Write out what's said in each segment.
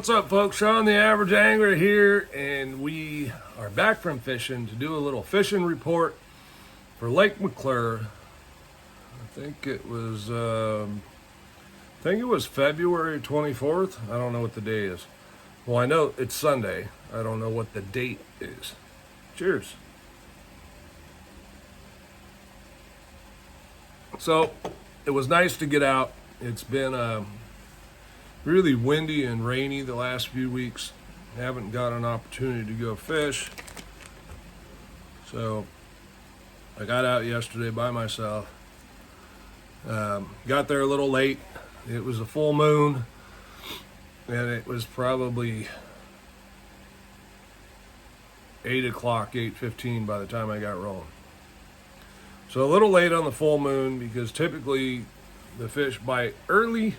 What's up, folks? Sean the Average Angler here, and we are back from fishing to do a little fishing report for Lake McClure. I think it was February 24th. I don't know what the day is. Well, I know it's Sunday. I don't know what the date is. Cheers. So it was nice to get out. It's been really windy and rainy the last few weeks. Haven't got an opportunity to go fish. So I got out yesterday by myself. Got there a little late. It was a full moon, and it was probably 8 o'clock, 8:15 by the time I got rolling. So a little late on the full moon, because typically the fish bite early,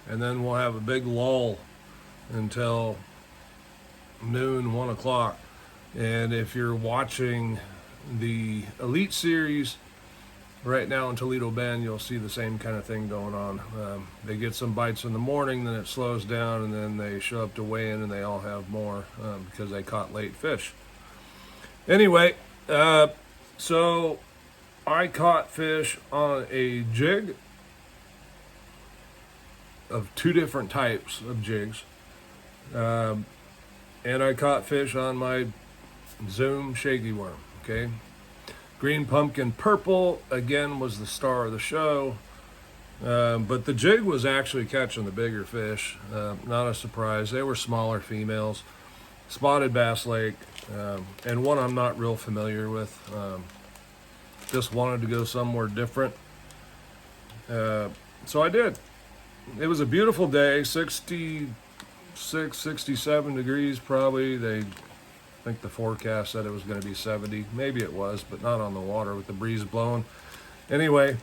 and then we'll have a big lull until noon, 1 o'clock. And if you're watching the Elite Series right now in Toledo Bend, you'll see the same kind of thing going on. They get some bites in the morning, then it slows down, and then they show up to weigh in and they all have more because they caught late fish. Anyway, so I caught fish on a jig of two different types of jigs. And I caught fish on my Zoom shaky worm, okay? Green pumpkin purple, again, was the star of the show. But the jig was actually catching the bigger fish. Not a surprise. They were smaller females. Spotted bass lake, and one I'm not real familiar with. Just wanted to go somewhere different. So I did. It was a beautiful day, 66, 67 degrees probably. I think the forecast said it was going to be 70. Maybe it was, but not on the water with the breeze blowing. Anyway,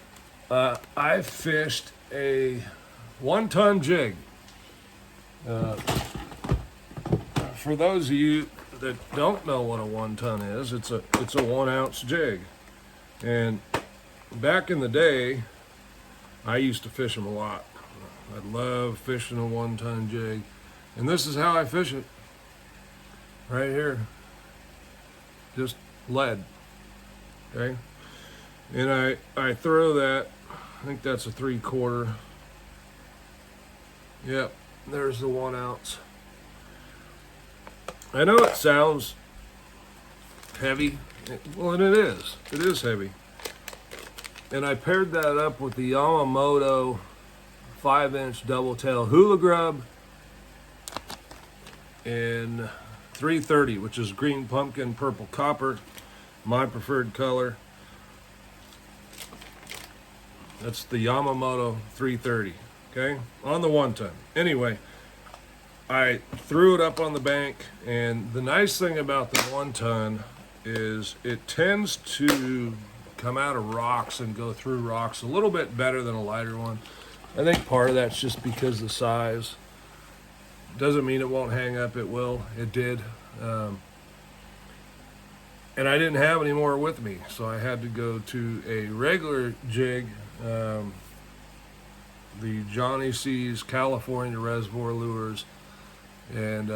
I fished a 1-ton jig. For those of you that don't know what a 1-ton is, it's a 1-ounce jig. And back in the day, I used to fish them a lot. I love fishing a 1-ton jig. And this is how I fish it. Right here. Just lead. Okay? And I throw that, I think that's a 3/4. Yep, there's the 1 ounce. I know it sounds heavy. Well, and it is. It is heavy. And I paired that up with the Yamamoto 5-inch double tail hula grub in 330, which is green pumpkin purple copper, my preferred color. That's the Yamamoto 330, okay, on the 1-ton. Anyway, I threw it up on the bank, and the nice thing about the 1-ton is it tends to come out of rocks and go through rocks a little bit better than a lighter one. I think part of that's just because of the size. Doesn't mean it won't hang up. It will. It did. And I didn't have any more with me, so I had to go to a regular jig, the Johnny C's California Reservoir Lures, and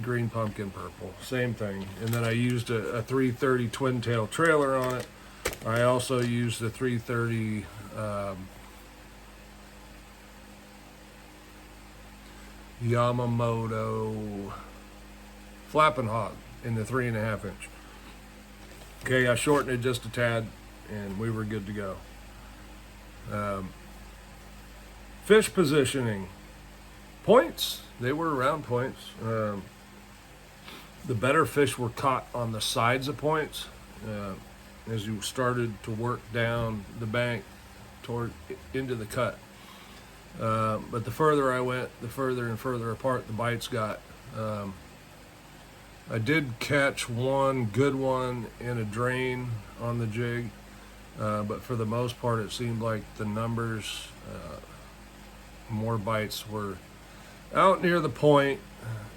green pumpkin purple, same thing. And then I used a 330 twin tail trailer on it. I also used a 330 Yamamoto flapping hog in the 3.5 inch. Okay, I shortened it just a tad, and we were good to go. Fish positioning. Points, they were around points. The better fish were caught on the sides of points as you started to work down the bank toward into the cut. But the further I went, the further and further apart the bites got. I did catch one good one in a drain on the jig, but for the most part it seemed like the numbers, more bites were out near the point,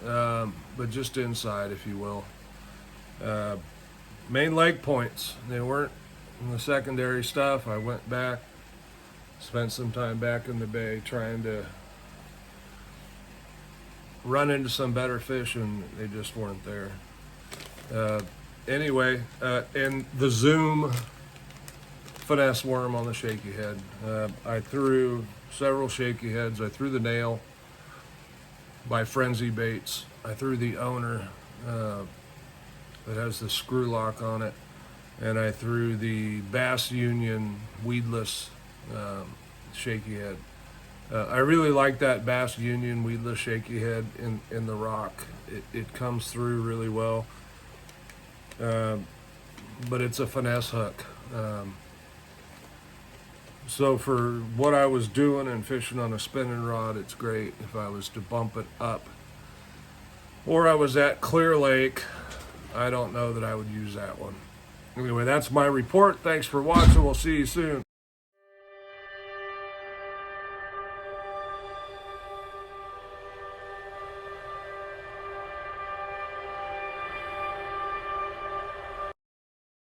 but just inside, if you will. Main lake points, they weren't in the secondary stuff. I went back, spent some time back in the bay trying to run into some better fish and they just weren't there. Anyway, and the Zoom finesse worm on the shaky head. I threw several shaky heads. I threw the nail by Frenzy Baits. I threw the owner that has the screw lock on it, and I threw the Bass Union weedless shaky head. I really like that Bass Union weedless shaky head in the rock. It comes through really well, but it's a finesse hook. So for what I was doing and fishing on a spinning rod, it's great. If I was to bump it up, or I was at Clear Lake, I don't know that I would use that one. Anyway, that's my report. Thanks for watching. We'll see you soon.